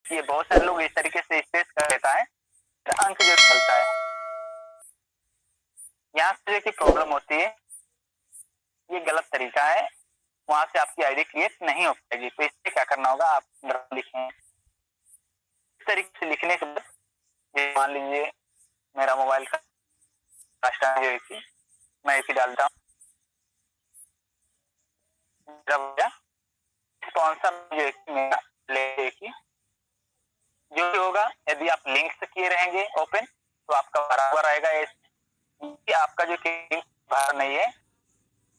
ये बहुत सारे लोग इस तरीके से स्पेस कर देता है, अंक जो चलता है, यहाँ से जो कि प्रॉब्लम होती है, ये गलत तरीका है, वहां से आपकी आईडी क्रिएट नहीं हो पाएगी। तो इससे क्या करना होगा, आप लिखें इस तरीके से। लिखने के बाद मान लीजिए मेरा मोबाइल का कस्टमर जो है कि मैं इसे डालता हूँ, स्पॉन्सर जो है कि मेरा ले कि जो भी होगा, यदि आप लिंक से किए रहेंगे ओपन तो आपका बराबर आएगा। आपका जो लिंक बाहर नहीं है,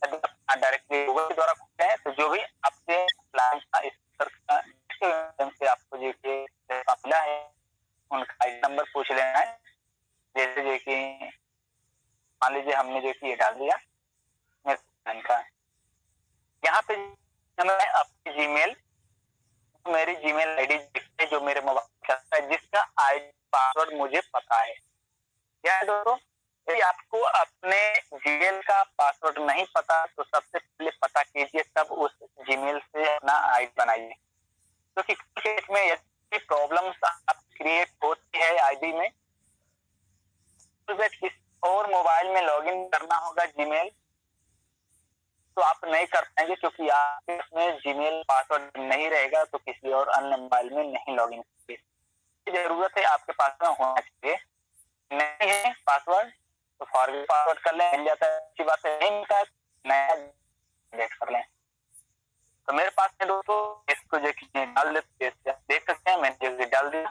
यदि आप डायरेक्टली गूगल के द्वारा खोलते हैं तो जो भी आपसे प्लान का से आपको जो मिला है उनका आईडी नंबर पूछ लेना है। जैसे जो कि मान लीजिए हमने जो कि ये डाल दिया मेरे प्लान का, यहाँ पे मैं अपनी जीमेल, मेरी जीमेल आईडी जो मेरे मोबाइल का है, जिसका आईडी पासवर्ड मुझे पता है। क्या है दोस्तों, यदि आपको अपने जीमेल का पासवर्ड नहीं पता तो सबसे पहले पता कीजिए, तब उस जीमेल से अपना आईडी बनाइए। तो केस में यदि प्रॉब्लम्स आप क्रिएट होती है आईडी में, तो किसी और मोबाइल में लॉगिन करना होगा जीमेल, तो आप नहीं कर पाएंगे, क्योंकि आपके उसमें जीमेल पासवर्ड नहीं रहेगा, तो किसी और अन्य मोबाइल में नहीं लॉगिन करेंगे। जरूरत है आपके पास में होना चाहिए। नहीं है पासवर्ड तो फॉरगेट पासवर्ड कर लें, मिल जाता है, अच्छी बात है। नहीं मिलता है नया जनरेट कर लें। तो मेरे पास में दोस्तों इसको जो डाल देते देख सकते हैं, मैंने जो डाल दिया।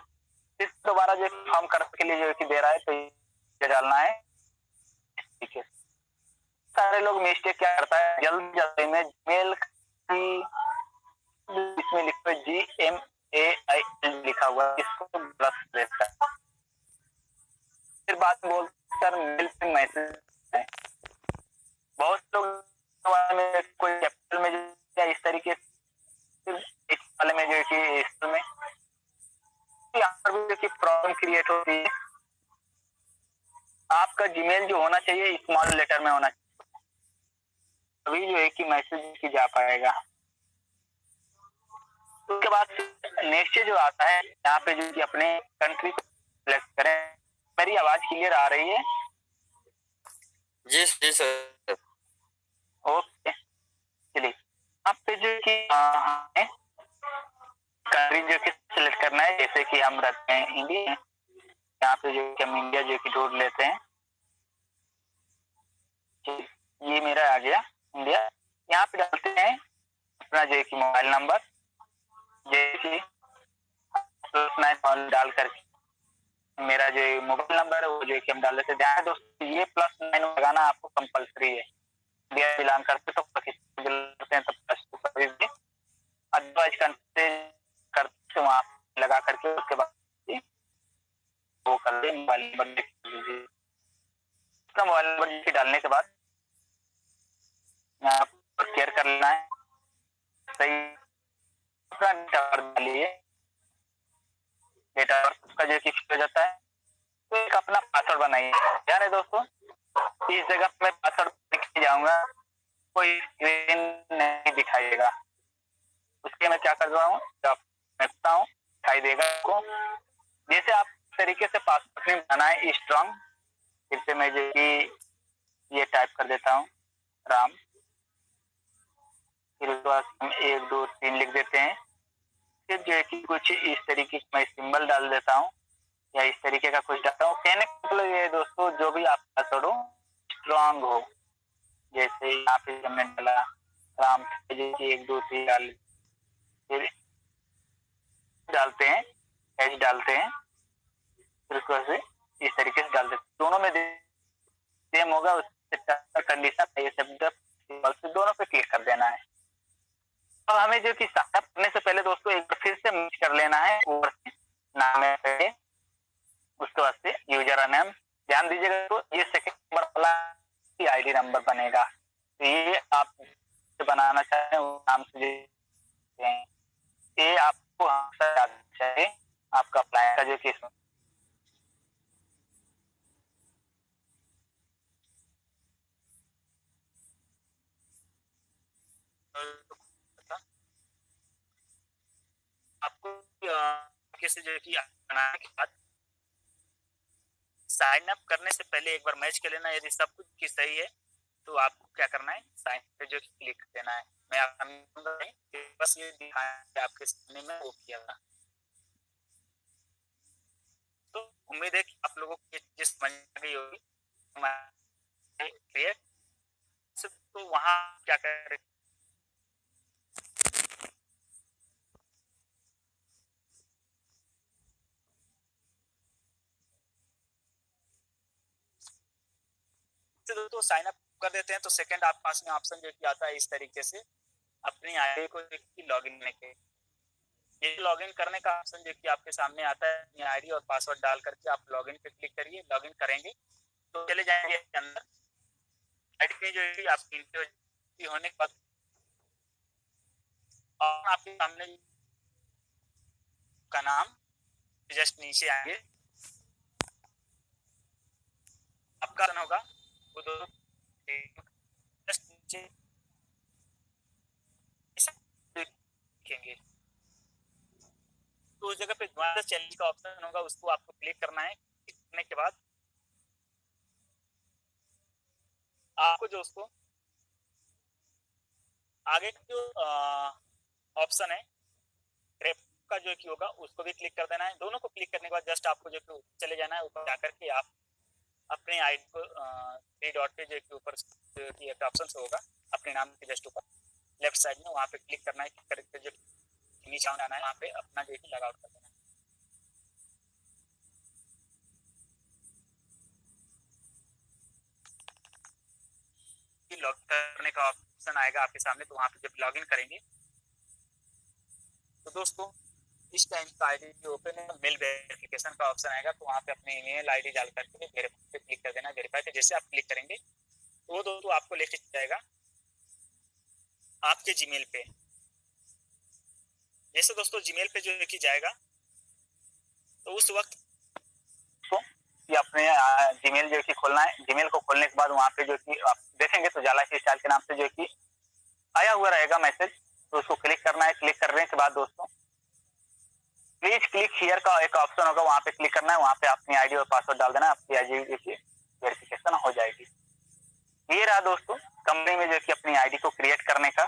फिर दोबारा जो फॉर्म करने के लिए जो कि दे रहा है, तो ये डालना है। ठीक है, सारे लोग मिस्टेक क्या करता है, जल्दी जल्दी में मेल की इसमें लिखो GMAIL लिखा हुआ, इसको गलत देता है। फिर बात बोल सर मेल पे मैसेज है, बहुत लोग में कोई कैपिटल में या इस तरीके से वाले में जो कि इसमें यहाँ पर भी जो प्रॉब्लम क्रिएट होती है। आपका जीमेल जो होना चाहिए स्मॉल लेटर में होना चाहिए, तभी जो है कि मैसेज की जा पाएगा। उसके बाद नेक्स्ट जो आता है, यहाँ पे जो कि अपने कंट्री को सिलेक्ट करें। मेरी आवाज क्लियर आ रही है? जी जी सर। ओके, चलिए यहाँ पे जो कि कंट्री जो कि सिलेक्ट करना है, जैसे कि हम रखते हैं इंडिया, यहाँ पे जो कि हम इंडिया जो कि ढूंढ लेते हैं। ये मेरा आ गया इंडिया। यहाँ पे डालते हैं अपना जो कि मोबाइल नंबर, जैसे डाल करके मेरा जो मोबाइल नंबर है वो जो कि हम डाल देते हैं। ध्यान दोस्तों, ये +9 लगाना आपको कंपलसरी है। इंडिया बिलोंग करते तो करते हैं तो +2 अदरवाइज करते वहाँ लगा करके उसके बाद वो कर दे। मोबाइल नंबर लिख लीजिए, उसका मोबाइल नंबर डालने के बाद यहाँ पर केयर कर लेना है सही। डालिए डेटा का जो कि हो जाता है, तो एक अपना पासवर्ड बनाइए। ध्यान है दोस्तों, इस जगह मैं पासवर्ड लिख जाऊंगा, कोई स्क्रीन नहीं दिखाएगा। उसके मैं क्या कर रहा हूँ, दिखाई देगा आपको। जैसे आप तरीके से पासवर्ड बनाए स्ट्रॉन्ग, फिर से मैं जो कि ये टाइप कर देता हूँ राम, फिर उसके बाद हम 1 2 3 लिख देते हैं। फिर जो है कि कुछ इस तरीके का मैं सिंबल डाल देता हूँ या इस तरीके का कुछ डालता हूँ। कहने का मतलब ये दोस्तों, जो भी आप पासवर्ड हो स्ट्रॉन्ग हो। जैसे यहाँ पे हमने डाला राम 1 2 3 डाल, फिर डालते हैं एच डालते हैं, फिर उसको से इस तरीके से डाल देते हैं। दोनों में सेम होगा, उससे कंडीशन शब्द दोनों पे क्लिक कर देना है। अब हमें जो कि साइन अप करने से पहले दोस्तों एक बार फिर से मैच कर लेना है, ऊपर से नाम है उसके बाद से यूजर नेम। ध्यान दीजिएगा, तो ये सेकंड नंबर वाला आईडी नंबर बनेगा। तो ये आप बनाना चाहें उस नाम से, ये आपको हमेशा याद चाहिए आपका अप्लाई का जो केस। आपको तरीके से जो है कि बनाने के बाद साइन अप करने से पहले एक बार मैच कर लेना। यदि सब कुछ की सही है तो आपको क्या करना है, साइन पे जो क्लिक देना है। मैं आपको बस ये दिखाया आपके सामने में वो किया था। तो उम्मीद है कि आप लोगों को ये चीज समझ आ गई होगी। क्लियर? तो वहां क्या करें, दोस्तों साइन अप कर देते हैं तो सेकंड आपके पास में ऑप्शन जो कि आता है इस तरीके से, अपनी आईडी को लॉगिन करने के। ये लॉगिन करने का ऑप्शन जो कि आपके सामने आता है, अपनी आईडी और पासवर्ड डाल करके आप लॉगिन पे क्लिक करिए। लॉगिन करेंगे तो चले जाएंगे अंदर। आईडी जो है आपकी एंट्री होने के बाद और आपके सामने का नाम जस्ट नीचे आएंगे, आपका रन होगा वो दोनों जस्ट नीचे देखेंगे। तो उस जगह पे दोबारा चैलेंज का ऑप्शन होगा, उसको आपको क्लिक करना है। क्लिक करने के बाद आपको जो उसको आगे का जो ऑप्शन है ट्रैप का जो कि होगा उसको भी क्लिक कर देना है। दोनों को क्लिक करने के बाद जस्ट आपको जो चले जाना है ऊपर जाकर के आप अपने आईडी को 3 डॉट पे जो कि ऊपर एक ऑप्शन से होगा अपने नाम के जस्ट ऊपर लेफ्ट साइड में, वहाँ पे क्लिक करना है। क्लिक करके जो नीचे आना है वहाँ पे अपना जो कि लॉग आउट कर देना है। लॉग करने का ऑप्शन आएगा आपके सामने, तो वहाँ पे जब लॉगिन करेंगे तो दोस्तों इस टाइम का आईडी जो ओपन है मेल वेरिफिकेशन का ऑप्शन आएगा, तो वहाँ पे अपने ईमेल आईडी डाल करके वेरीफाई पे क्लिक कर देना। वेरीफाई पे जैसे आप क्लिक करेंगे तो वो दोस्तों आपको लेके जाएगा आपके जीमेल पे। जैसे दोस्तों जीमेल पे जो है कि जाएगा तो उस वक्त कि अपने जीमेल जो कि खोलना है। जीमेल को खोलने के बाद वहाँ पे जो कि आप देखेंगे तो जाला स्टाइल के नाम से जो कि आया हुआ रहेगा मैसेज, तो उसको क्लिक करना है। क्लिक करने के बाद दोस्तों प्लीज क्लिक हियर का एक ऑप्शन होगा, वहाँ पे क्लिक करना है। वहाँ पे अपनी आईडी और पासवर्ड डाल देना, आपकी आईडी की वेरिफिकेशन हो जाएगी। ये रहा दोस्तों कंपनी में जो कि अपनी आईडी को क्रिएट करने का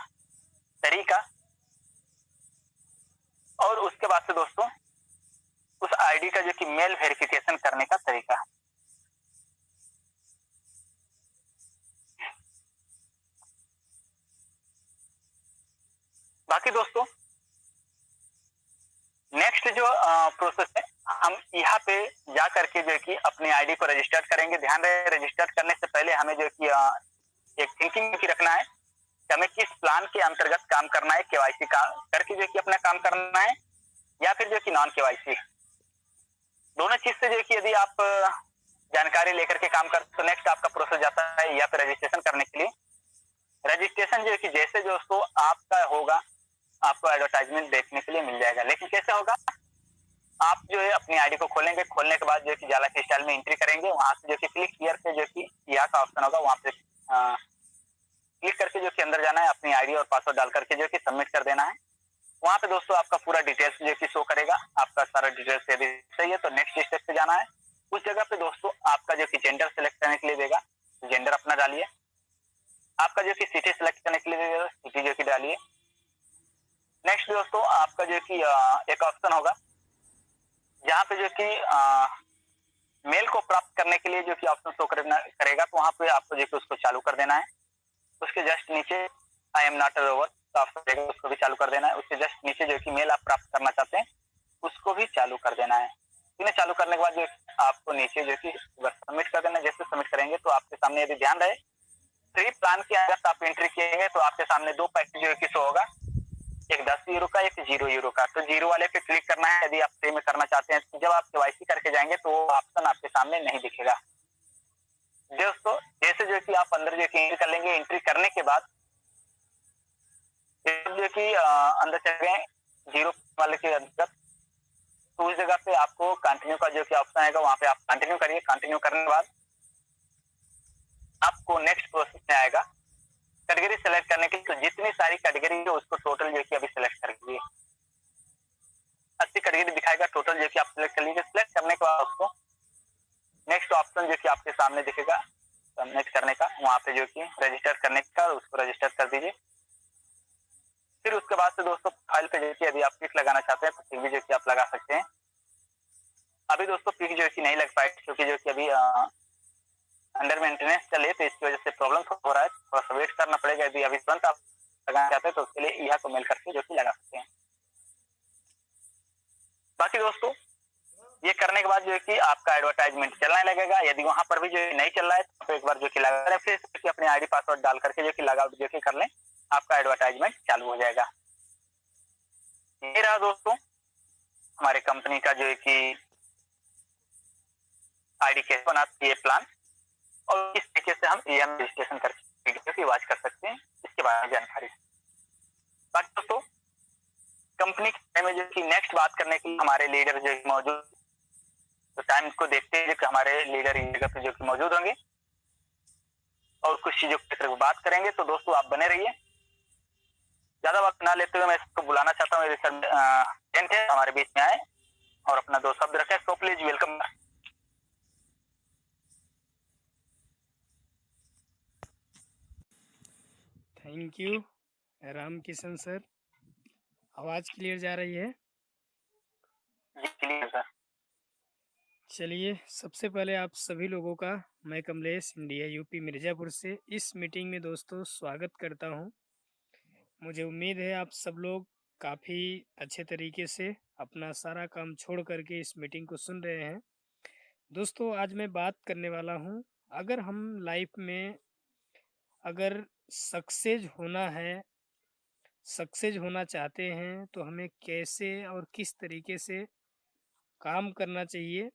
तरीका। और उसके बाद से दोस्तों उस आईडी का जो कि मेल वेरिफिकेशन करने का तरीका। बाकी दोस्तों नेक्स्ट जो प्रोसेस है, हम यहाँ पे जा करके जो कि अपनी आईडी को रजिस्टर करेंगे। ध्यान रहे रजिस्टर करने से पहले हमें जो कि एक थिंकिंग की रखना है कि हमें किस प्लान के अंतर्गत काम करना है। केवाईसी करके जो कि अपना काम करना है या फिर जो कि नॉन केवाईसी, दोनों चीज से जो कि यदि आप जानकारी लेकर के काम करते तो नेक्स्ट आपका प्रोसेस जाता है या फिर रजिस्ट्रेशन करने के लिए। रजिस्ट्रेशन जो है कि जैसे दोस्तों आपका होगा आपको एडवर्टाइजमेंट देखने के लिए मिल जाएगा। लेकिन कैसे होगा, आप जो है अपनी आईडी को खोलेंगे, खोलने के बाद जो कि जाला स्टाइल में एंट्री करेंगे। वहां से जो कि क्लिक हियर पे जो कि यहाँ का ऑप्शन होगा, वहां पे क्लिक करके जो कि अंदर जाना है, अपनी आईडी और पासवर्ड डाल करके जो कि सबमिट कर देना है। वहां पे दोस्तों आपका पूरा डिटेल्स जो कि शो करेगा, आपका सारा डिटेल्स यदि सही है तो नेक्स्ट स्टेप पे जाना है। उस जगह पे दोस्तों आपका जो कि जेंडर सेलेक्ट करने के लिए देगा, जेंडर अपना डालिए। आपका जो कि सिटी सेलेक्ट करने के लिए देगा, सिटी जो कि डालिए। नेक्स्ट दोस्तों आपका जो कि एक ऑप्शन होगा जहाँ पे जो कि मेल को प्राप्त करने के लिए जो कि ऑप्शन शो करेगा, तो वहाँ पे आपको जो कि उसको चालू कर देना है। उसके जस्ट नीचे I am not a robot का ऑप्शन रहेगा, उसको भी चालू कर देना है। उसके जस्ट नीचे जो कि मेल आप प्राप्त करना चाहते हैं उसको भी चालू कर देना है। इन्हें चालू करने के बाद जो आपको नीचे जो कि सबमिट कर देना है। जैसे सबमिट करेंगे तो आपके सामने यदि ध्यान रहे फ्री प्लान के अगर आप एंट्री किएंगे तो आपके सामने 2 पैकेज जो कि शो होगा, एक 10 यूरो का, एक 0 यूरो का। तो 0 वाले पे क्लिक करना है यदि आप फ्री में करना चाहते हैं। तो जब आप केवाईसी करके जाएंगे तो वो ऑप्शन आपके सामने नहीं दिखेगा दोस्तों। जैसे जो कि आप अंदर जो कि एंट्री कर लेंगे, एंट्री करने के बाद जो कि अंदर चले गए 0 वाले के अंदर, तो उस जगह पे आपको कंटिन्यू का जो कि ऑप्शन आएगा, वहां पे आप कंटिन्यू करिए। कंटिन्यू करने के बाद आपको नेक्स्ट प्रोसेस में आएगा कैटेगरी सेलेक्ट करने के लिए। तो जितनी सारी कैटेगरी है उसको टोटल जो कि अभी सेलेक्ट कर लीजिए। 80 कैटेगरी दिखाएगा टोटल, जो कि आप सिलेक्ट कर लीजिए। सिलेक्ट करने के बाद उसको नेक्स्ट ऑप्शन जो कि आपके सामने दिखेगा सबमिट करने का, वहां पे जो कि रजिस्टर करने का, उसको रजिस्टर कर दीजिए। फिर उसके बाद से दोस्तों फाइल पे जो कि यदि आप पिक लगाना चाहते हैं तो पिक भी जो कि आप लगा सकते हैं। अभी दोस्तों पिक जो कि नहीं लग पाए क्योंकि जो कि अभी अंडर मेंटेनेंस चले, तो इसकी वजह से प्रॉब्लम हो रहा है, थोड़ा सा वेट करना पड़ेगा। यदि अभी तुरंत आप लगाना चाहते हैं तो उसके लिए यह को मेल करके जो कि लगा सकते हैं। बाकी दोस्तों ये करने के बाद जो है कि आपका एडवर्टाइजमेंट चलने लगेगा। यदि वहां पर भी जो नहीं चल रहा है तो एक बार जो कि लगा करें, फिर अपने आईडी पासवर्ड डाल करके जो कि लगा जो कि कर लें, आपका एडवर्टाइजमेंट चालू हो जाएगा। ये रहा दोस्तों हमारे कंपनी का जो है कि आईडी कैसे बनाते हैं ये प्लान, और किस तरीके से हम ईएम रजिस्ट्रेशन करके वीडियो की वॉच कर सकते हैं, इसके बारे में जानकारी। बाकी दोस्तों कंपनी के बारे में जो कि नेक्स्ट बात करने के लिए हमारे लीडर जो मौजूद, तो टाइम को देखते हैं कि हमारे लीडर इस जगह पे जो कि मौजूद होंगे और कुछ चीजों की बात करेंगे। तो दोस्तों आप बने रहिए। ज्यादा वक्त ना लेते हुए मैं इसको बुलाना चाहता हूँ, सर है हमारे बीच में आए और अपना 2 शब्द रखें। So please welcome. Thank you Ram Kishan sir. आवाज़ क्लियर जा रही है? जी क्लियर सर। चलिए सबसे पहले आप सभी लोगों का मैं कमलेश इंडिया यूपी मिर्ज़ापुर से इस मीटिंग में दोस्तों स्वागत करता हूं। मुझे उम्मीद है आप सब लोग काफ़ी अच्छे तरीके से अपना सारा काम छोड़ करके इस मीटिंग को सुन रहे हैं। दोस्तों आज मैं बात करने वाला हूं, अगर हम लाइफ में अगर सक्सेस होना चाहते हैं तो हमें कैसे और किस तरीके से काम करना चाहिए,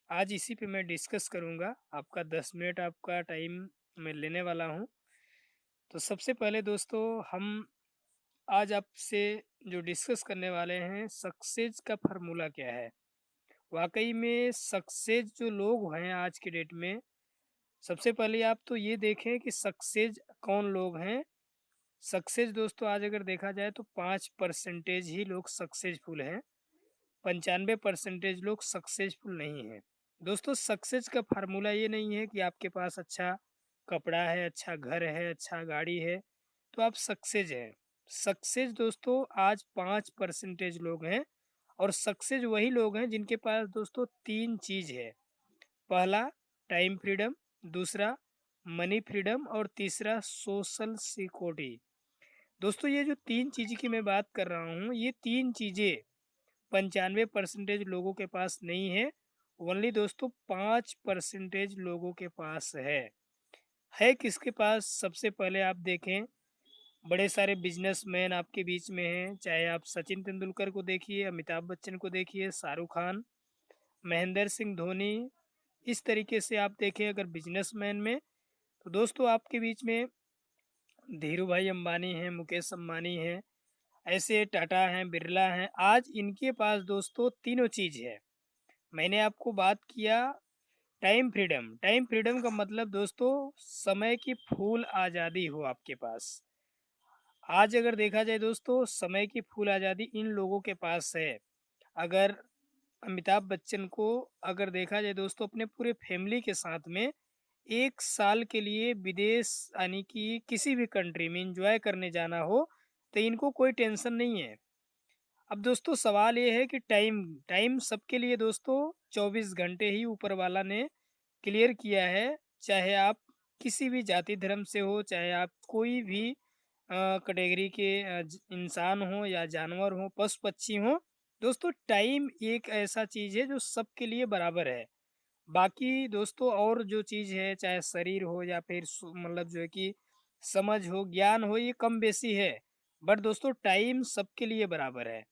आज इसी पे मैं डिस्कस करूँगा। आपका 10 मिनट आपका टाइम मैं लेने वाला हूँ। तो सबसे पहले दोस्तों हम आज आपसे जो डिस्कस करने वाले हैं, सक्सेस का फार्मूला क्या है। वाकई में सक्सेस जो लोग हैं आज के डेट में, सबसे पहले आप तो ये देखें कि सक्सेस कौन लोग हैं। सक्सेस दोस्तों आज अगर देखा जाए तो 5% ही लोग सक्सेसफुल हैं, 95% लोग सक्सेसफुल नहीं हैं। दोस्तों सक्सेस का फार्मूला ये नहीं है कि आपके पास अच्छा कपड़ा है, अच्छा घर है, अच्छा गाड़ी है तो आप सक्सेस हैं। सक्सेस दोस्तों आज 5% लोग हैं, और सक्सेस वही लोग हैं जिनके पास दोस्तों 3 चीज़ है। पहला टाइम फ्रीडम, दूसरा मनी फ्रीडम और तीसरा सोशल सिक्योरिटी। दोस्तों ये जो 3 चीज़ की मैं बात कर रहा हूँ, ये 3 चीज़ें 95% लोगों के पास नहीं है, ओनली दोस्तों 5% लोगों के पास है किसके पास? सबसे पहले आप देखें, बड़े सारे बिजनेसमैन आपके बीच में हैं, चाहे आप सचिन तेंदुलकर को देखिए, अमिताभ बच्चन को देखिए, शाहरुख खान, महेंद्र सिंह धोनी, इस तरीके से आप देखें अगर बिजनेसमैन में, तो दोस्तों आपके बीच में धीरू भाई अंबानी हैं, मुकेश अंबानी हैं, ऐसे टाटा हैं, बिरला हैं। आज इनके पास दोस्तों तीनों चीज़ है। मैंने आपको बात किया टाइम फ्रीडम। टाइम फ्रीडम का मतलब दोस्तों समय की फुल आज़ादी हो आपके पास। आज अगर देखा जाए दोस्तों समय की फुल आज़ादी इन लोगों के पास है। अगर अमिताभ बच्चन को अगर देखा जाए दोस्तों अपने पूरे फैमिली के साथ में 1 साल के लिए विदेश यानी कि किसी भी कंट्री में एंजॉय करने जाना हो तो इनको कोई टेंशन नहीं है। अब दोस्तों सवाल ये है कि टाइम टाइम सबके लिए दोस्तों 24 घंटे ही ऊपर वाला ने क्लियर किया है। चाहे आप किसी भी जाति धर्म से हो, चाहे आप कोई भी कैटेगरी के इंसान हो या जानवर हो, पशु पक्षी हो, दोस्तों टाइम एक ऐसा चीज़ है जो सबके लिए बराबर है। बाकी दोस्तों और जो चीज़ है, चाहे शरीर हो या फिर मतलब जो है कि समझ हो, ज्ञान हो, ये कम बेसी है, बट दोस्तों टाइम सबके लिए बराबर है।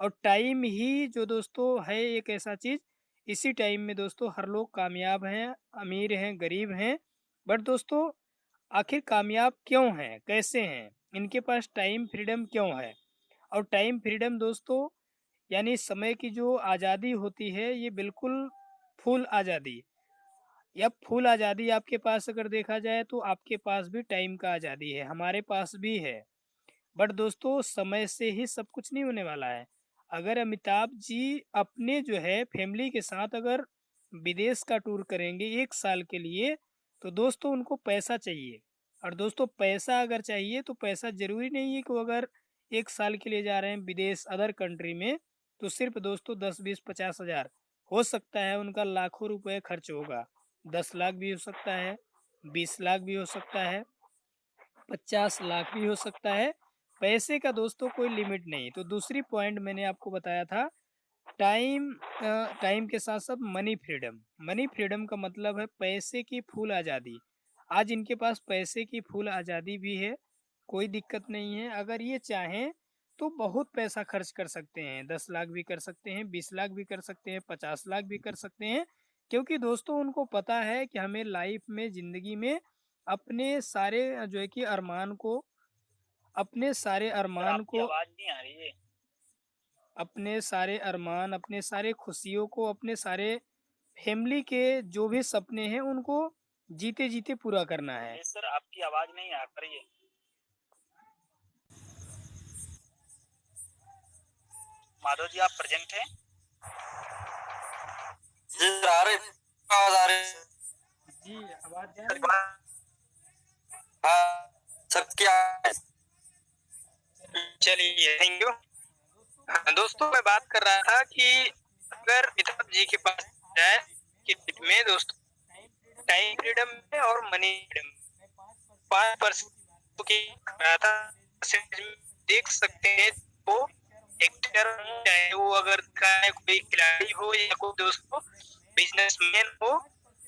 और टाइम ही जो दोस्तों है एक ऐसा चीज़, इसी टाइम में दोस्तों हर लोग कामयाब हैं, अमीर हैं, गरीब हैं। बट दोस्तों आखिर कामयाब क्यों हैं, कैसे हैं, इनके पास टाइम फ्रीडम क्यों है? और टाइम फ्रीडम दोस्तों यानी समय की जो आज़ादी होती है, ये बिल्कुल फुल आज़ादी, या फुल आज़ादी आपके पास अगर देखा जाए तो आपके पास भी टाइम का आज़ादी है, हमारे पास भी है। बट दोस्तों समय से ही सब कुछ नहीं होने वाला है। अगर अमिताभ जी अपने जो है फैमिली के साथ अगर विदेश का टूर करेंगे 1 साल के लिए, तो दोस्तों उनको पैसा चाहिए। और दोस्तों पैसा अगर चाहिए तो पैसा ज़रूरी नहीं है कि वो अगर 1 साल के लिए जा रहे हैं विदेश अदर कंट्री में, तो सिर्फ़ दोस्तों 10, 20, 50 हज़ार, हो सकता है उनका लाखों रुपए खर्च होगा। 10 लाख भी हो सकता है, 20 लाख भी हो सकता है, 50 लाख भी हो सकता है। पैसे का दोस्तों कोई लिमिट नहीं। तो दूसरी पॉइंट मैंने आपको बताया था टाइम के साथ-साथ मनी फ्रीडम। मनी फ्रीडम का मतलब है पैसे की फुल आज़ादी। आज इनके पास पैसे की फुल आज़ादी भी है, कोई दिक्कत नहीं है। अगर ये चाहें तो बहुत पैसा खर्च कर सकते हैं, 10 लाख भी कर सकते हैं, 20 लाख भी कर सकते हैं, 50 लाख भी कर सकते हैं। क्योंकि दोस्तों उनको पता है कि हमें लाइफ़ में, ज़िंदगी में अपने सारे जो है कि अरमान को अपने सारे सर अरमान आपकी को आवाज नहीं आ रही है। अपने सारे अरमान, अपने सारे खुशियों को, अपने सारे फैमिली के जो भी सपने हैं उनको जीते-जीते पूरा करना है। ये सर आपकी आवाज नहीं आ रही है। माधव जी आप प्रेजेंट हैं? जी सर, आ रही आवाज आ रही है। जी, आवाज़ जा सर रही है? हाँ सर, क्या चलिए, थैंक यू। हाँ, दोस्तों मैं बात कर रहा था कि अगर अमिताभ जी के पास जाए कि में दोस्तों टाइम फ्रीडम में और मनी फ्रीडम 5% की रहा था, देख सकते हैं वो एक्टर हो, चाहे वो अगर कोई खिलाड़ी हो या कोई दोस्तों बिजनेसमैन हो,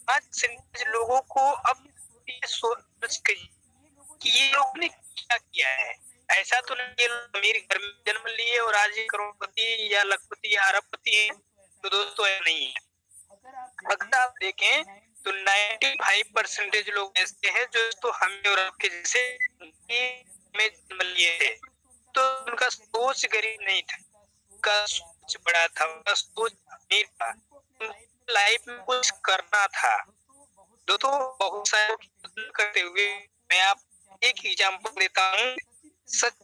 5% लोगों को अब ये सोच कि ये लोग ने क्या किया है। ऐसा तो नहीं ये लोग अमीर घर में जन्म लिए और आज ये करोड़पति या लखपति या अरबपति है, तो दोस्तों ऐसा नहीं है। अगर आप देखें तो 95% लोग ऐसे हैं जो तो हमें और आपके जैसे में जन्म लिए थे, तो उनका सोच गरीब नहीं था, उनका सोच बड़ा था, उनका सोच अमीर था, लाइफ में कुछ करना था। दोस्तों बहुत सारे करते हुए मैं आप एक एग्जांपल देता हूँ। सच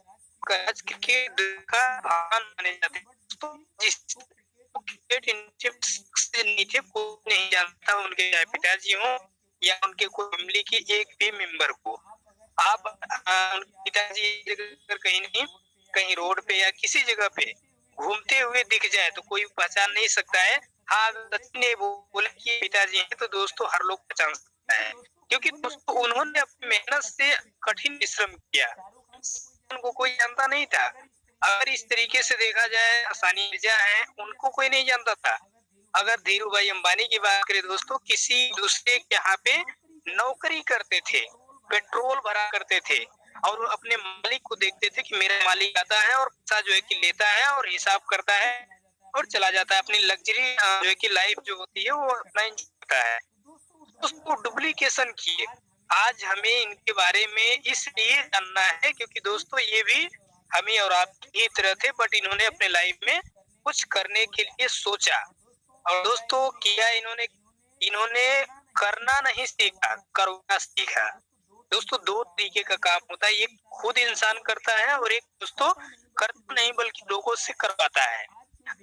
आज क्रिकेट का भगवान माने जाते हैं, तो जिस क्रिकेट से नीचे कोई नहीं जानता, उनके चाहे पिताजी हो या उनके कोई फैमिली की एक भी मेंबर को। आप उनके पिताजी अगर कहीं नहीं कहीं रोड पे या किसी जगह पे घूमते हुए दिख जाए तो कोई पहचान नहीं सकता है। हाँ, सचिन ने बोला कि पिताजी हैं तो दोस्तों हर लोग पहचान सकता है, क्योंकि दोस्तों उन्होंने अपनी मेहनत से कठिन परिश्रम किया, उनको कोई जानता नहीं था। अगर इस तरीके से देखा जाए, सानिया मिर्जा है, उनको कोई नहीं जानता था। अगर धीरू भाई अंबानी की बात करें दोस्तों, किसी दूसरे के यहाँ पे नौकरी करते थे, पेट्रोल भरा करते थे और अपने मालिक को देखते थे कि मेरा मालिक आता है और पैसा जो है कि लेता है और हिसाब करता है और चला जाता है। अपनी लग्जरी जो है कि लाइफ जो होती है वो अपना एंजॉय करता है। उसको डुप्लीकेशन किए। आज हमें इनके बारे में इसलिए जानना है क्योंकि दोस्तों ये भी हमें और आपकी तरह थे, बट इन्होंने अपने लाइफ में कुछ करने के लिए सोचा और दोस्तों किया। इन्होंने करना नहीं सीखा, करना सीखा। दोस्तों दो तरीके का काम होता है, एक खुद इंसान करता है और एक दोस्तों करता नहीं बल्कि लोगों से करवाता है।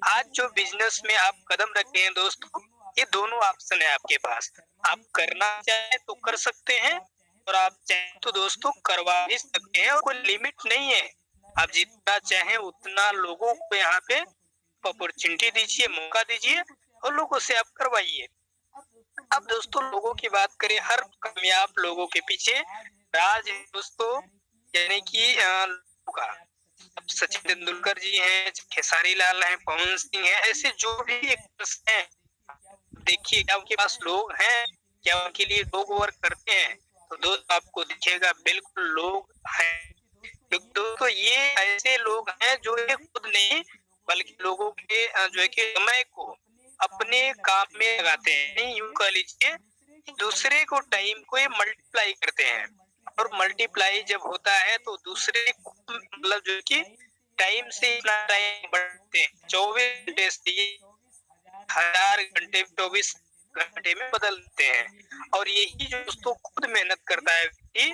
आज जो बिजनेस में आप कदम रखे हैं दोस्तों, ये दोनों ऑप्शन है आपके पास। आप करना चाहे तो कर सकते हैं और आप चाहे तो दोस्तों करवा भी सकते हैं और कोई लिमिट नहीं है। आप जितना चाहे उतना लोगों को यहाँ पे अपॉर्चुनिटी दीजिए, मौका दीजिए और लोगों से आप करवाइए। अब दोस्तों लोगों की बात करें, हर कामयाब लोगों के पीछे राज है दोस्तों, यानी कि अब सचिन तेंदुलकर जी हैं, खेसारी लाल हैं, पवन सिंह हैं, ऐसे जो भी एक्टर्स हैं, देखिए क्या उनके पास लोग हैं, क्या उनके लिए लोग वर्क करते हैं, तो दोस्तों आपको दिखेगा बिल्कुल लोग हैं। क्योंकि दोस्तों ये ऐसे लोग हैं जो ये खुद नहीं बल्कि लोगों के जो है कि समय को अपने काम में लगाते हैं। नहीं यूं कह लीजिए दूसरे को टाइम को ये मल्टीप्लाई करते हैं और मल्टीप्लाई जब होता है तो दूसरे को मतलब जो कि टाइम से इतना टाइम बढ़ते हैं, 24 घंटे से 1000 घंटे 24 घंटे में बदलते हैं। और यही जो दोस्तों खुद मेहनत करता है कि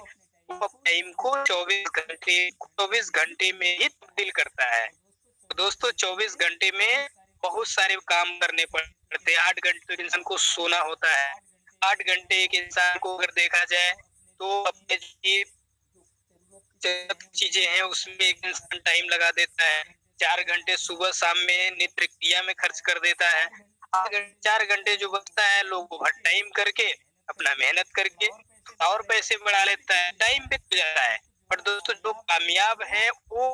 वो टाइम को 24 घंटे में ही तब्दील करता है। दोस्तों 24 घंटे में बहुत सारे काम करने पड़ते हैं। 8 घंटे तो इंसान को सोना होता है। 8 घंटे एक इंसान को अगर देखा जाए तो अपने ये चीजें हैं उसमें एक इंसान टाइम लगा देता है। 4 घंटे सुबह शाम में नित्य क्रिया में खर्च कर देता है। 4 घंटे जो बचता है लोग ओवर टाइम करके अपना मेहनत करके और पैसे बढ़ा लेता है, टाइम पे तो जाता है। पर दोस्तों जो कामयाब है वो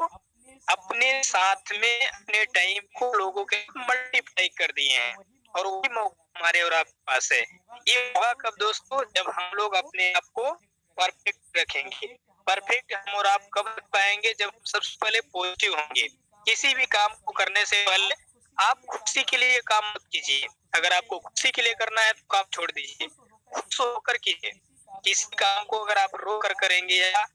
अपने साथ में अपने टाइम को लोगों के मल्टीप्लाई कर दिए हैं और वही मौका हमारे और आपके पास है। ये होगा कब दोस्तों, जब हम लोग अपने आप को परफेक्ट रखेंगे। परफेक्ट हम और आप कब रख पाएंगे, जब सबसे पहले पॉजिटिव होंगे। किसी भी काम को करने से पहले आप खुशी के लिए काम मत कीजिए। अगर आपको खुशी के लिए करना है तो काम छोड़ दीजिए, खुश होकर कीजिए। किसी काम को अगर आप रो कर करेंगे या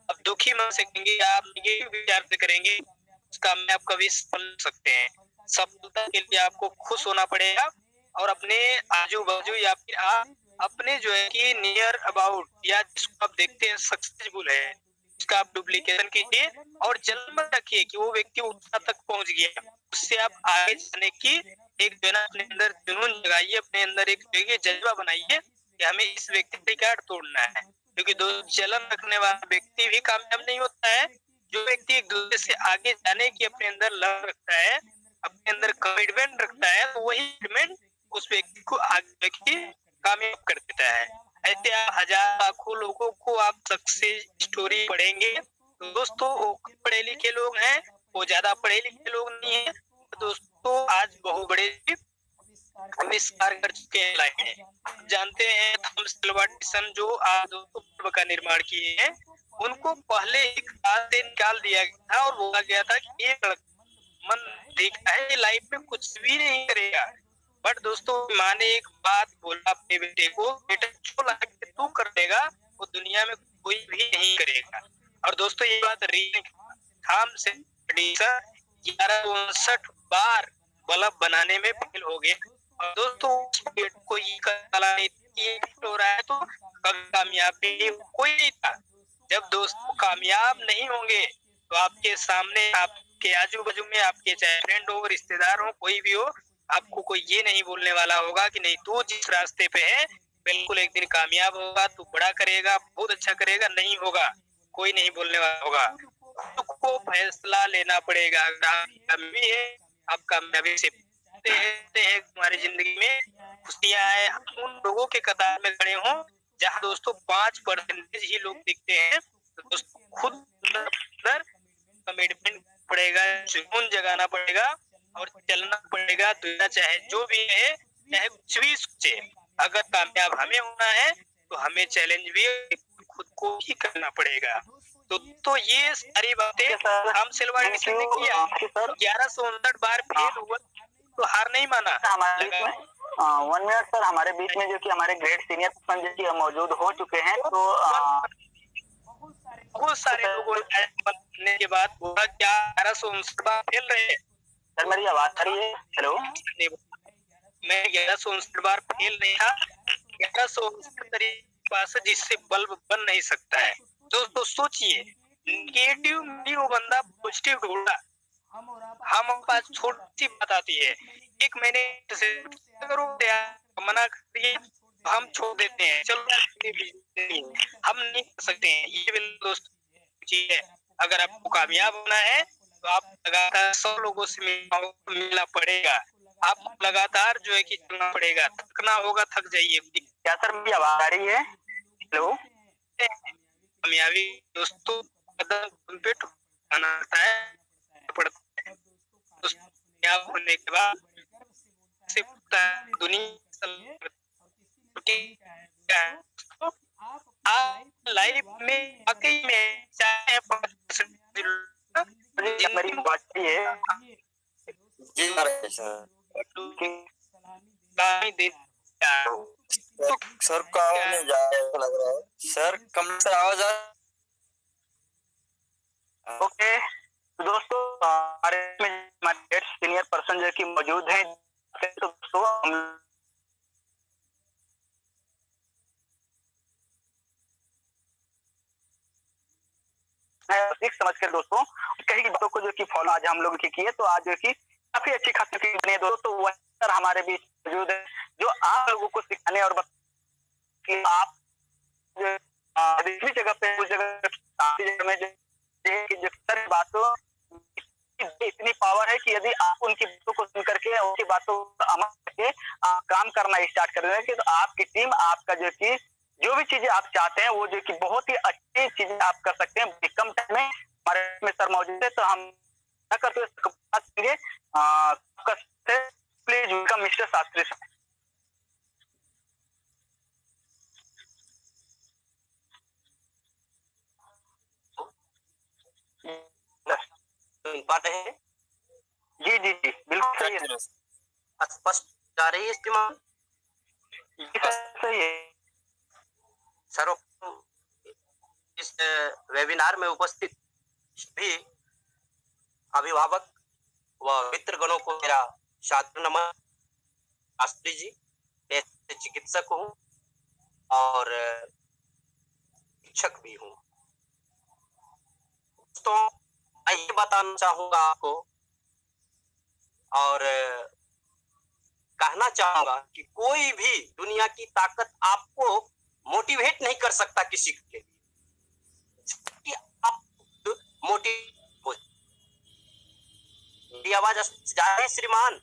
आप दुखी मन से करेंगे या आप नेगेटिव विचार से करेंगे, उस काम में आप कभी सफल नहीं हो सकते हैं। सफलता के लिए आपको खुश होना पड़ेगा और अपने आजू बाजू या फिर आप अपने जो है कि नियर अबाउट या जिसको आप देखते हैं सक्सेसफुल है उसका आप डुप्लीकेशन कीजिए और जल्द में रखिए कि वो व्यक्ति उस तक पहुंच गया। उससे आप आगे जाने की एक जो है ना अपने अंदर जुनून जगाइए, अपने अंदर एक जज्बा बनाइए कि हमें इस व्यक्ति का रिकॉर्ड तोड़ना है। क्योंकि दो जलन रखने वाला व्यक्ति भी कामयाब नहीं होता है। जो व्यक्ति एक दूसरे से आगे जाने की अपने अंदर लग रखता है, अपने अंदर कमिटमेंट रखता है, तो वही कमिटमेंट उस व्यक्ति को आगे व्यक्ति कामयाब कर देता है। ऐसे आप हजार लाखों लोगों को आप सक्सेस स्टोरी पढ़ेंगे तो दोस्तों वो पढ़े लिखे लोग हैं, वो ज्यादा पढ़े लिखे लोग नहीं है। तो दोस्तों आज बहुत बड़े आविष्कार कर चुके हैं लाइफ में। जानते हैं थॉमस अल्वा एडिसन जो आज बल्ब का निर्माण किए हैं, उनको पहले एक क्लास से निकाल दिया गया था और बोला गया था कि ये मन देखता है लाइफ में कुछ भी नहीं करेगा। बट दोस्तों माँ ने एक बात बोला अपने बेटे को, बेटा जो लाइफ में तू कर देगा वो दुनिया में कोई भी नहीं करेगा। और दोस्तों ये बात रियल थॉमस एडिसन 1159 बार बल्ब बनाने में फेल हो गए। और दोस्तों उस बेटे को ये हो रहा है तो कभी कामयाबी कोई नहीं था। जब दोस्तों कामयाब नहीं होंगे तो आपके सामने आपके आजू बाजू में आपके चाहे फ्रेंड हो रिश्तेदार हो कोई भी हो, आपको कोई ये नहीं बोलने वाला होगा कि नहीं तू जिस रास्ते पे है बिल्कुल एक दिन कामयाब होगा, तू बड़ा करेगा, बहुत अच्छा करेगा। नहीं होगा, कोई नहीं बोलने वाला होगा। खुद को फैसला लेना पड़ेगा। कामयाबी है आप कामयाबी से हैं तुम्हारी जिंदगी में खुशियां आए, उन लोगों के कतार में खड़े हों जहाँ दोस्तों 5% ही लोग दिखते हैं। तो दोस्तों खुद अंदर कमिटमेंट पड़ेगा, जुनून जगाना पड़ेगा और चलना पड़ेगा। दुनिया चाहे जो भी है, चाहे कुछ भी सोचे, अगर कामयाब हमें होना है तो हमें चैलेंज भी खुद को ही करना पड़ेगा। तो ये सारी बातें हम सिल्वा एडिसन ने किया। 1159 बार फेल हुआ तो हार नहीं माना। हमारे 1 मिनट सर, हमारे बीच में जो कि हमारे ग्रेट सीनियर पर्सन जो कि मौजूद हो चुके हैं, तो बहुत सारे लोगों ने के बाद बोला क्या 1159 बार फेल रहे। सर मेरी आवाज आ रही है? हेलो, मैं 1159 बार फेल नहीं था। 1159 तरीका से जिससे बल्ब बन नहीं सकता है। दोस्तों सोचिए, नेगेटिव नहीं वो बंदा पॉजिटिव ढूंढा। हम पास छोटी सी बात आती है, एक महीने से मना कर दिए हम छोड़ देते हैं, चलो हम नहीं कर सकते हैं। ये बिल्कुल दोस्त चीज है। अगर आपको कामयाब होना है तो आप लगातार 100 लोगों से मिलना पड़ेगा। आप लगातार जो है कि चलना पड़ेगा, थकना होगा, थक जाइए। क्या सर मेरी आवाज आ रही है? हेलो, कामयाबी दोस्तों कदम पे ठुकाना पड़ता है। कामयाब होने के बाद से दुनिया आप लाइफ में वाकई में चाहे मेरी बात है जी सर का आवाज नहीं जा रहा है, लग रहा है सर कम से आवाज आ। ओके तो दोस्तों हमारे में सीनियर पर्सन जो कि मौजूद हैं, तो दोस्तों हम सीख समझ कर दोस्तों कहीं की बातों को जो कि फॉलो आज हम लोग की किए, तो आज जो कि काफी अच्छी खासी फील्ड बनी है दोस्तों। तो वह सर हमारे बीच मौजूद है जो आप लोगों को सिखाने और कि आप दूसरी जगह पे उस जगह में जो सर बातों इतनी पावर है कि यदि आप उनकी बातों को सुन करके उनकी बातों को अमल करके आप काम करना स्टार्ट कर देंगे तो आपकी टीम आपका जो कि जो भी चीजें आप चाहते हैं वो जो कि बहुत ही अच्छी चीजें आप कर सकते हैं कम टाइम में। हमारे में सर मौजूद है, तो हम करते हुए please welcome mister Shastri sir. बात है जी जी जी बिल्कुल सही है, स्पष्ट जा रही है इस्तेमाल। सही है सर, इस वेबिनार में उपस्थित भी अभिभावक व मित्रगणों को मेरा सादर नमन। शास्त्री जी, मैं चिकित्सक हूँ और शिक्षक भी हूँ। तो मैं ये बताना चाहूंगा आपको और कहना चाहूंगा कि कोई भी दुनिया की ताकत आपको मोटिवेट नहीं कर सकता किसी के लिए। आप मोटिव हो। मेरी आवाज जा रही है श्रीमान?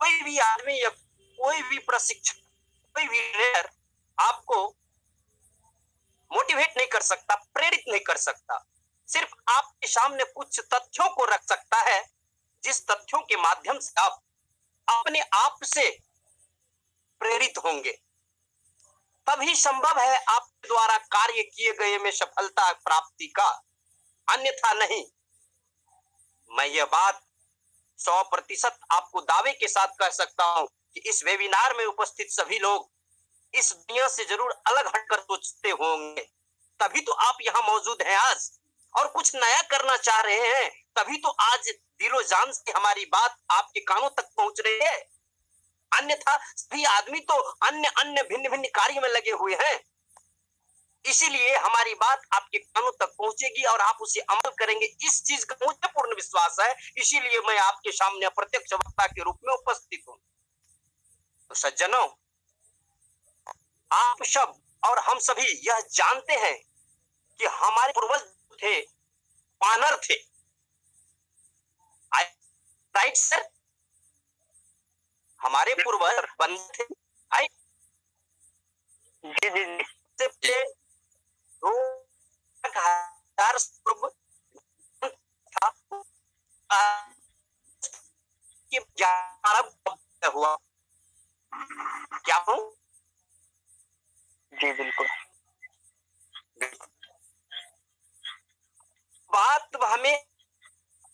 कोई भी आदमी या कोई भी प्रशिक्षक, कोई भी ट्रेनर आपको मोटिवेट नहीं कर सकता, प्रेरित नहीं कर सकता। सिर्फ आपके सामने कुछ तथ्यों को रख सकता है, जिस तथ्यों के माध्यम से आप अपने आप से प्रेरित होंगे। तभी संभव है आपके द्वारा कार्य किए गए में सफलता प्राप्ति का, अन्यथा नहीं। मैं यह बात 100% आपको दावे के साथ कह सकता हूं कि इस वेबिनार में उपस्थित सभी लोग इस दुनिया से जरूर अलग हटकर सोचते होंगे, तभी तो आप यहाँ मौजूद हैं आज और कुछ नया करना चाह रहे हैं। तभी तो आज दिलो जान से हमारी बात आपके कानों तक पहुंच रही है। अन्यथा सभी आदमी तो अन्य अन्य भिन्न भिन्न कार्य में लगे हुए हैं। इसीलिए हमारी बात आपके कानों तक पहुंचेगी और आप उसे अमल करेंगे, इस चीज का मुझे पूर्ण विश्वास है। इसीलिए मैं आपके सामने अप्रत्यक्ष वक्ता के रूप में उपस्थित हूं। तो सज्जनों, आप सब और हम सभी यह जानते हैं कि हमारे पूर्वज थे, वानर थे। Right sir? हमारे पूर्वज बंदर थे। जी जी जी से 2000 पूर्व हुआ। क्या हूँ? जी बिल्कुल। बात हमें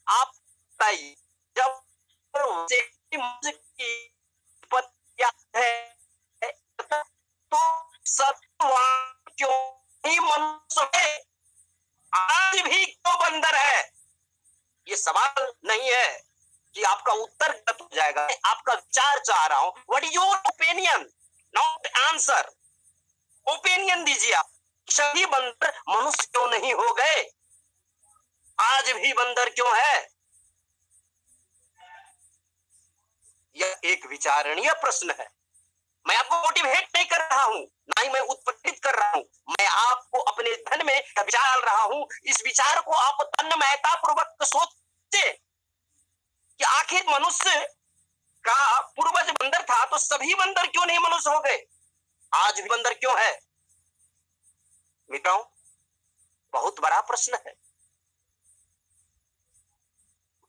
आप बताइए, जब है तो सब क्यों ही मनुष्य है, आज भी क्यों बंदर है? ये सवाल नहीं है कि आपका उत्तर गलत हो जाएगा, आपका विचार चाह रहा हूं। What is your opinion, not answer. Opinion दीजिए आप। सभी बंदर मनुष्य क्यों नहीं हो गए? आज भी बंदर क्यों है? यह एक विचारणीय प्रश्न है। मैं आपको मोटिवेट नहीं कर रहा हूं, ना ही मैं उत्प्रेरित कर रहा हूं। मैं आपको अपने धन में विचार डाल रहा हूं। इस विचार को आप तन्मयता पूर्वक सोचे कि आखिर मनुष्य का पूर्वज बंदर था, तो सभी बंदर क्यों नहीं मनुष्य हो गए? आज भी बंदर क्यों है? मित्रों, बहुत बड़ा प्रश्न है,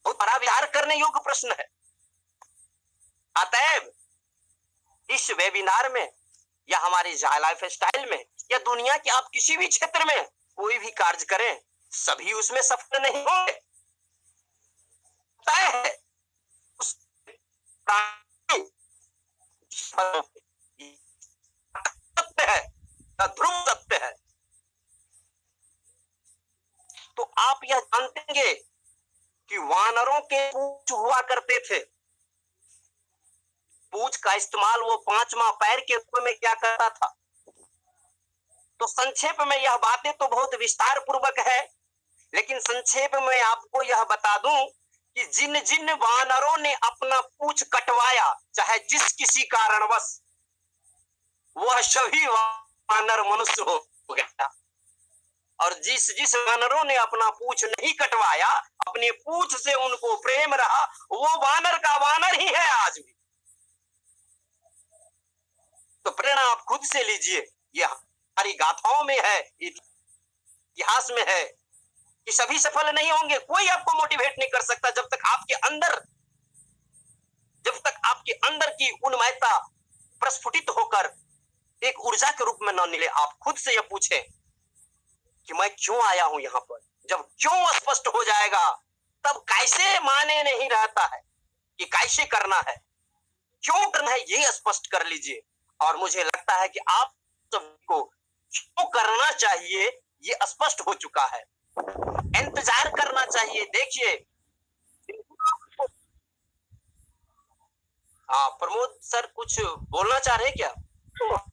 बहुत बड़ा विचार करने योग्य प्रश्न है। अतएव इस वेबिनार में या हमारे लाइफ स्टाइल में या दुनिया के आप किसी भी क्षेत्र में कोई भी कार्य करें, सभी उसमें सफल नहीं होंगे। तय है उस सत्य है, ध्रुव सत्य है। तो आप यह जानते कि वानरों के पूंछ हुआ करते थे। पूंछ का इस्तेमाल वो 5वां पैर के रूप में क्या करता था? तो संक्षेप में यह बातें तो बहुत विस्तार पूर्वक है, लेकिन संक्षेप में आपको यह बता दूं कि जिन जिन वानरों ने अपना पूंछ कटवाया, चाहे जिस किसी कारणवश, वह सभी वानर मनुष्य हो गया। और जिस जिस वानरों ने अपना पूंछ नहीं कटवाया, अपने पूंछ से उनको प्रेम रहा, वो वानर का वानर ही है आज भी। तो प्रेरणा आप खुद से लीजिए, यह हमारी गाथाओं में है, इतिहास में है कि सभी सफल नहीं होंगे। कोई आपको मोटिवेट नहीं कर सकता जब तक आपके अंदर की उन्मयता प्रस्फुटित होकर एक ऊर्जा के रूप में न निकले। आप खुद से यह पूछें कि मैं क्यों आया हूं यहाँ पर। जब क्यों स्पष्ट हो जाएगा, तब कैसे माने नहीं रहता है कि कैसे करना है, क्यों करना है, ये स्पष्ट कर लीजिए। और मुझे लगता है कि आप सबको क्यों करना चाहिए ये स्पष्ट हो चुका है। इंतजार करना चाहिए। देखिए, हाँ प्रमोद सर कुछ बोलना चाह रहे हैं क्या?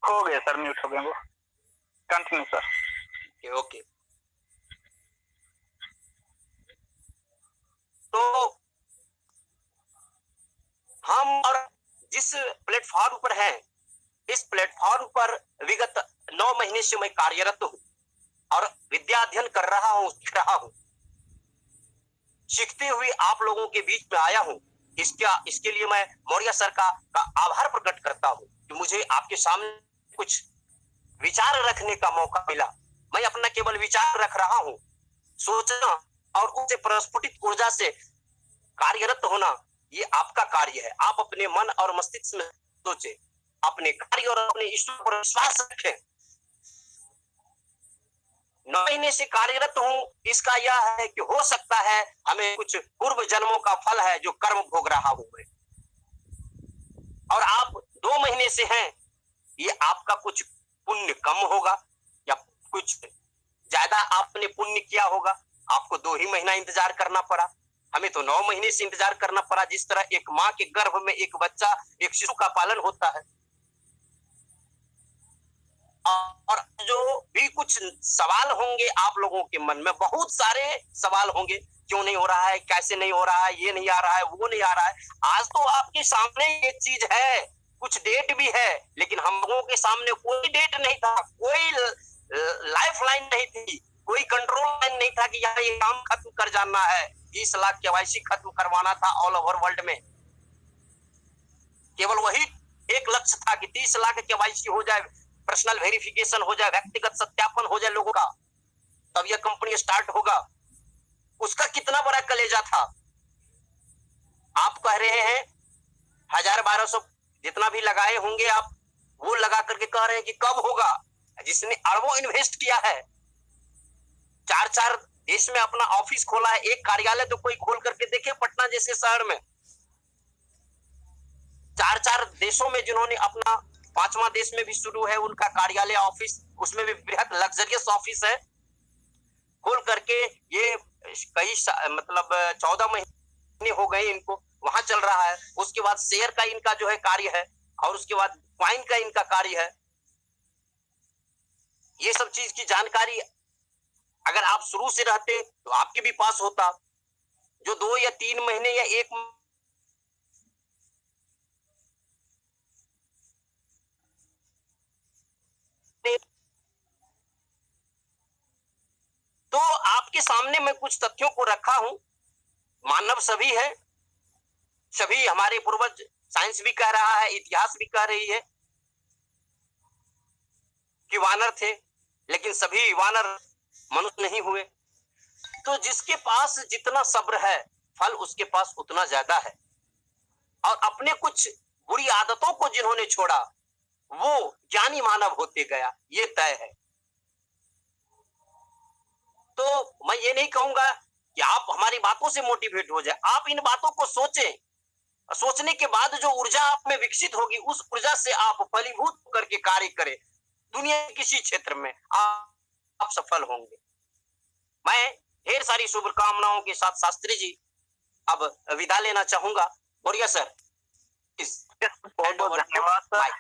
हो गया सर, म्यूट हो गए वो। Continue sir. ओके। तो हम और जिस प्लेटफॉर्म पर हैं, इस प्लेटफॉर्म पर विगत 9 महीने से मैं कार्यरत हूं और विद्या अध्ययन कर रहा हूं, सीख रहा हूं। सीखते हुए आप लोगों के बीच में आया हूं। इसके लिए मैं मौर्य सर का आभार प्रकट करता हूं कि मुझे आपके सामने कुछ विचार रखने का मौका मिला। मैं अपना केवल विचार रख रहा हूं। सोचना और उसे प्रस्फुटित ऊर्जा से कार्यरत होना, ये आपका कार्य है। आप अपने मन और मस्तिष्क में सोचे, अपने कार्य और अपने ईश्वर पर विश्वास रखें। 9 महीने से कार्यरत हूं, इसका यह है कि हो सकता है हमें कुछ पूर्व जन्मों का फल है जो कर्म भोग रहा हूं मैं। और आप 2 महीने से हैं, ये आपका कुछ पुण्य कम होगा या कुछ ज्यादा आपने पुण्य किया होगा। आपको 2 ही महीना इंतजार करना पड़ा, हमें तो 9 महीने से इंतजार करना पड़ा। जिस तरह एक माँ के गर्भ में एक बच्चा, एक शिशु का पालन होता है। और जो भी कुछ सवाल होंगे आप लोगों के मन में, बहुत सारे सवाल होंगे, क्यों नहीं हो रहा है, कैसे नहीं हो रहा है, ये नहीं आ रहा है, वो नहीं आ रहा है। आज तो आपके सामने ये चीज है, कुछ डेट भी है, लेकिन हम लोगों के सामने कोई डेट नहीं था, कोई लाइफ लाइन नहीं थी, कोई कंट्रोल लाइन नहीं था कि यहाँ ये काम खत्म कर जाना है। 30 लाख केवाईसी खत्म करवाना था ऑल ओवर वर्ल्ड में। केवल वही एक लक्ष्य था कि 30 लाख केवाईसी हो जाए, पर्सनल वेरिफिकेशन हो जाए, व्यक्तिगत सत्यापन हो जाए लोगों का, तब यह कंपनी स्टार्ट होगा। उसका कितना बड़ा कलेजा था। आप कह रहे हैं 1000-1200 जितना भी लगाए होंगे आप, वो लगा करके कह रहे हैं कि कब होगा। जिसने अरबों इन्वेस्ट किया है, 4-4 देश में अपना ऑफिस खोला है, एक कार्यालय तो कोई खोल करके देखे पटना जैसे शहर में। 4-4 देशों में जिन्होंने अपना, 5वां देश में भी शुरू है उनका कार्यालय ऑफिस, उसमें भी बृहद लग्जरियस ऑफिस है, खोल करके ये कई मतलब 14 महीने हो गए इनको, वहां चल रहा है। उसके बाद शेयर का इनका जो है कार्य है, और उसके बाद क्वाइन का इनका कार्य है। ये सब चीज की जानकारी अगर आप शुरू से रहते तो आपके भी पास होता। जो 2 या 3 महीने या 1 तो आपके सामने मैं कुछ तथ्यों को रखा हूं। मानव सभी है, सभी हमारे पूर्वज, साइंस भी कह रहा है, इतिहास भी कह रही है कि वानर थे, लेकिन सभी वानर मनुष्य नहीं हुए। तो जिसके पास जितना सब्र है, फल उसके पास उतना ज्यादा है। और अपने कुछ बुरी आदतों को जिन्होंने छोड़ा, वो ज्ञानी मानव होते गया, ये तय है। तो मैं ये नहीं कहूंगा कि आप हमारी बातों से मोटिवेट हो जाए, आप इन बातों को सोचें। सोचने के बाद जो ऊर्जा आप में विकसित होगी, उस ऊर्जा से आप फलीभूत करके कार्य करें। दुनिया के किसी क्षेत्र में आप सफल होंगे। मैं ढेर सारी शुभकामनाओं के साथ शास्त्री जी अब विदा लेना चाहूंगा। बोलिए सर। बहुत बहुत धन्यवाद sir.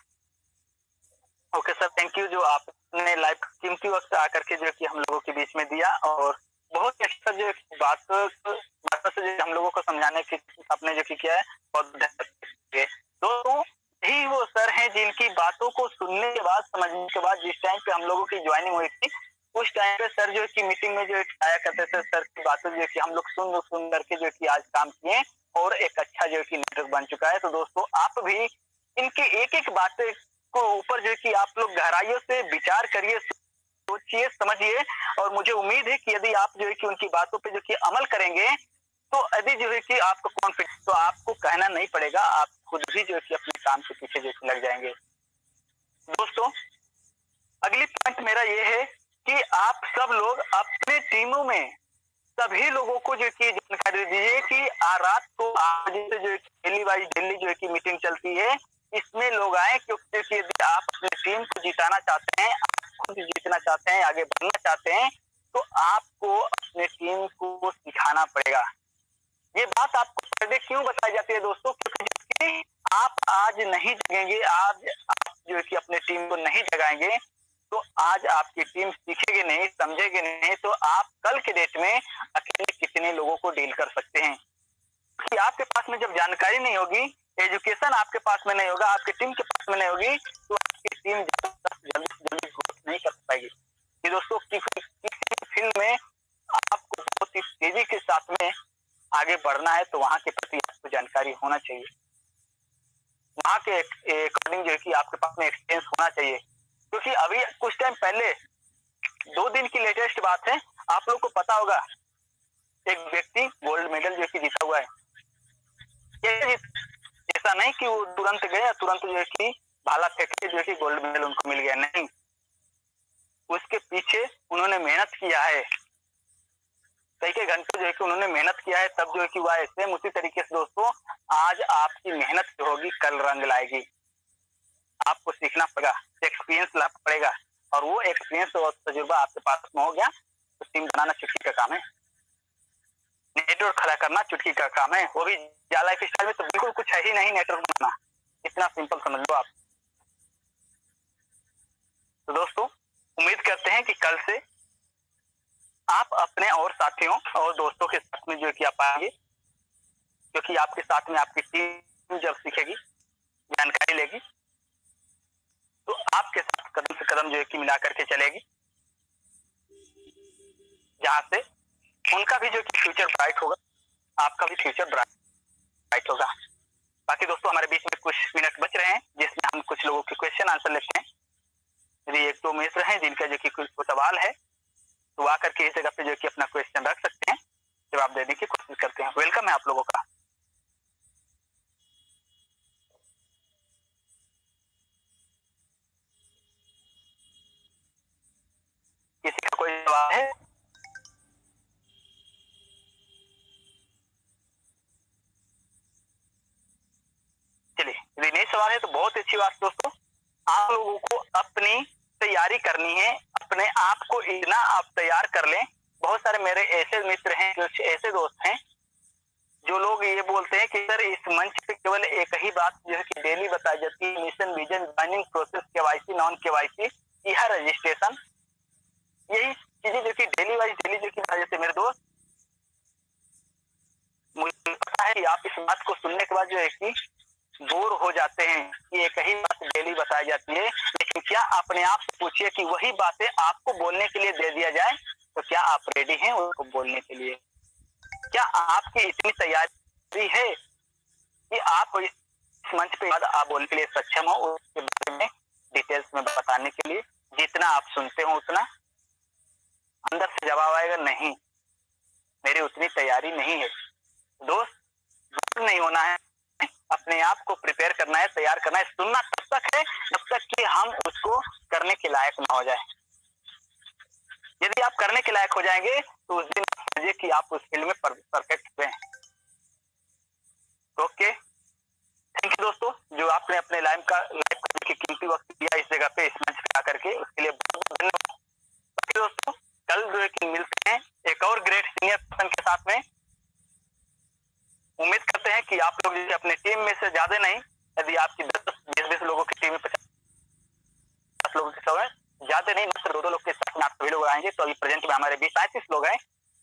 Okay sir, thank you जो आप अपने लाइफ कीमती वक्त आकर के जो कि हम लोगों के बीच में दिया और बहुत अच्छा जो बातों से जो हम लोगों को समझाने की आपने जो किया है बहुत धन्यवाद। दोस्तों यही वो सर हैं जिनकी बातों को सुनने के बाद समझने के बाद जिस टाइम पे हम लोगों की ज्वाइनिंग हुई थी उस टाइम पे सर जो की मीटिंग में जो आया करते थे, सर की बातों जो कि हम लोग सुन करके जो कि आज काम किए और एक अच्छा जो कि नेटवर्क बन चुका है। तो दोस्तों आप भी इनके एक एक बातें को ऊपर जो कि आप लोग गहराइयों से विचार करिए, सोचिए, समझिए और मुझे उम्मीद है कि यदि आप जो है कि उनकी बातों पे जो कि अमल करेंगे तो यदि जो है कि आपको कॉन्फिडेंस, तो आपको कहना नहीं पड़ेगा, आप खुद भी जो है कि अपने काम के पीछे जो लग जाएंगे। दोस्तों अगली पॉइंट मेरा ये है कि आप सब लोग अपने टीमों में सभी लोगों को जो कि जानकारी दीजिए कि रात को 8 बजे से जो डेली वाइज डेली जो है कि मीटिंग चलती है, इसमें लोग आए क्योंकि यदि आप अपनी टीम को जिताना चाहते हैं, आप खुद जीतना चाहते हैं, आगे बढ़ना चाहते हैं, तो आपको अपने टीम को सिखाना पड़ेगा। ये बात आपको पहले क्यों बताई जाती है दोस्तों? क्योंकि आप आज नहीं जगेंगे, आज आप जो है कि अपने टीम को नहीं जगाएंगे तो आज आपकी टीम सीखेगी नहीं, समझेगी नहीं, तो आप कल के डेट में अकेले कितने लोगों को डील कर सकते हैं? कि आपके पास में जब जानकारी नहीं होगी, एजुकेशन आपके पास में नहीं होगा, आपकी टीम के पास में नहीं होगी, तो आपकी टीम जल्दी से जल्दी ग्रोथ नहीं कर पाएगी। कि दोस्तों किसी फील्ड में आपको बहुत ही तेजी के साथ में आगे बढ़ना है तो वहां के प्रति आपको जानकारी होना चाहिए, वहां के अकॉर्डिंग जो है कि आपके पास में एक्सपीरियंस होना चाहिए। क्योंकि अभी कुछ टाइम पहले 2 दिन की लेटेस्ट बात है, आप लोग को पता होगा एक व्यक्ति गोल्ड मेडल जो कि जीता हुआ है। ऐसा नहीं कि वो तुरंत गए, तुरंत जो है कि भाला फेंक के जो है कि गोल्ड मेडल उनको मिल गया, नहीं, उसके पीछे उन्होंने मेहनत किया है, कई घंटे जो है कि उन्होंने मेहनत किया है, तब जो है कि हुआ है। सेम उसी तरीके से दोस्तों आज आपकी मेहनत जो होगी कल रंग लाएगी, आपको सीखना पड़ेगा, एक्सपीरियंस लाना पड़ेगा और वो एक्सपीरियंस और तजुर्बा आपके पास में हो गया तो टीम बनाना चुटकी का काम है, नेटवर्क खड़ा करना चुटकी का काम है, वो भी लाइफ स्टाइल में तो बिल्कुल कुछ है ही नहीं नेटवर्क बनाना, इतना सिंपल समझ लो आप। तो दोस्तों उम्मीद करते हैं कि कल से आप अपने और साथियों और दोस्तों के साथ में जो कि आप आएंगे, क्योंकि आपके साथ में आपकी टीम जब सीखेगी, जानकारी लेगी, तो आपके साथ कदम से कदम जो है कि मिला करके चलेगी, जहां से उनका भी जो कि फ्यूचर ब्राइट होगा, आपका भी फ्यूचर ब्राइट होगा। बाकी दोस्तों हमारे बीच में कुछ मिनट बच रहे हैं जिसमें हम कुछ लोगों के क्वेश्चन आंसर लेते हैं। यदि 1-2 मित्र हैं जिनका जो कि कुछ सवाल है तो आकर के इस जगह पे जो कि अपना क्वेश्चन रख सकते हैं, जवाब देने की कोशिश करते हैं। वेलकम है आप लोगों का। किसी का कोई सवाल है? चलिए यदि नहीं सवाल है तो बहुत अच्छी बात दोस्तों, आप लोगों को अपनी तैयारी करनी है, अपने आप को इतना आप तैयार कर लें। बहुत सारे मेरे ऐसे मित्र हैं, कुछ ऐसे दोस्त हैं जो लोग ये बोलते हैं कि सर इस मंच पे केवल एक ही बात जो है कि डेली बताई जाती है, mission vision joining process, KYC non KYC, यह रजिस्ट्रेशन, यही चीजें जो कि डेली वाइज डेली जो कि बताई जाती है। मेरे दोस्त मुझे पता है कि आप इस बात को सुनने के बाद जो है कि बोर हो जाते हैं कि एक ही बात डेली बताई जाती है, लेकिन क्या अपने आप से पूछिए कि वही बातें आपको बोलने के लिए दे दिया जाए तो क्या आप रेडी हैं उसको बोलने के लिए? क्या आपकी इतनी तैयारी है कि आप इस मंच पे आप बोलने के लिए सक्षम हो, उसके बारे में डिटेल्स में बताने के लिए? जितना आप सुनते हो उतना अंदर से जवाब आएगा, नहीं मेरी उतनी तैयारी नहीं है। दोस्त नहीं होना है, अपने आप को प्रिपेयर करना है, तैयार करना है। सुनना तब तक है जब तक कि हम उसको करने के लायक ना हो जाए। यदि आप करने के लायक हो जाएंगे तो उस दिन समझिए कि आप उस फील्ड में परफेक्ट हुए हैं। ओके, थैंक यू दोस्तों, जो आपने अपने लाइफ का कीमती वक्त दिया इस जगह पे, इस मंच पे आकर के, उसके लिए बहुत धन्यवाद। दोस्तों कल जो है कि मिलते हैं एक और ग्रेट सीनियर पर्सन के साथ में। उम्मीद करते हैं कि आप लोग अपने टीम में से ज्यादा नहीं, यदि आपकी 10-20 लोगों की टीम में 50 लोगों के समय ज्यादा नहीं, मतलब 2-2 लोग के साथ में आप सभी लोग आएंगे। तो अभी प्रेजेंट में हमारे बीच 35 लोग हैं।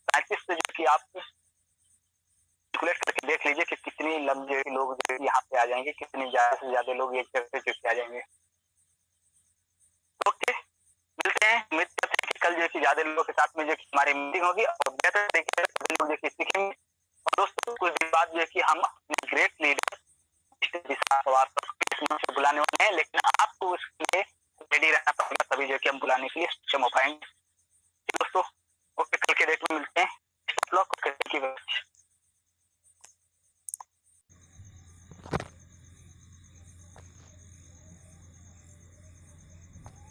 35 से जो कि आप कैलकुलेट करके देख लीजिए कि कितनी लंबे लोग जो यहाँ पे आ जाएंगे, कितनी ज्यादा से ज्यादा लोग एक जगह पे आ जाएंगे। ओके, मिलते हैं। उम्मीद करते हैं कि कल जो कि ज्यादा लोगों के साथ में जो कि हमारी मीटिंग होगी और बेहतर तरीके से लोग जो कि सीखेंगे। और दोस्तों कुछ दिन बाद जो है कि हम अपने ग्रेट लीडर से बुलाने वाले हैं, लेकिन आपको उसके लिए रेडी रहना पड़ेगा, तभी जो कि हम बुलाने के लिए सक्षम हो पाएंगे। दोस्तों ओके, कल के डेट में मिलते हैं।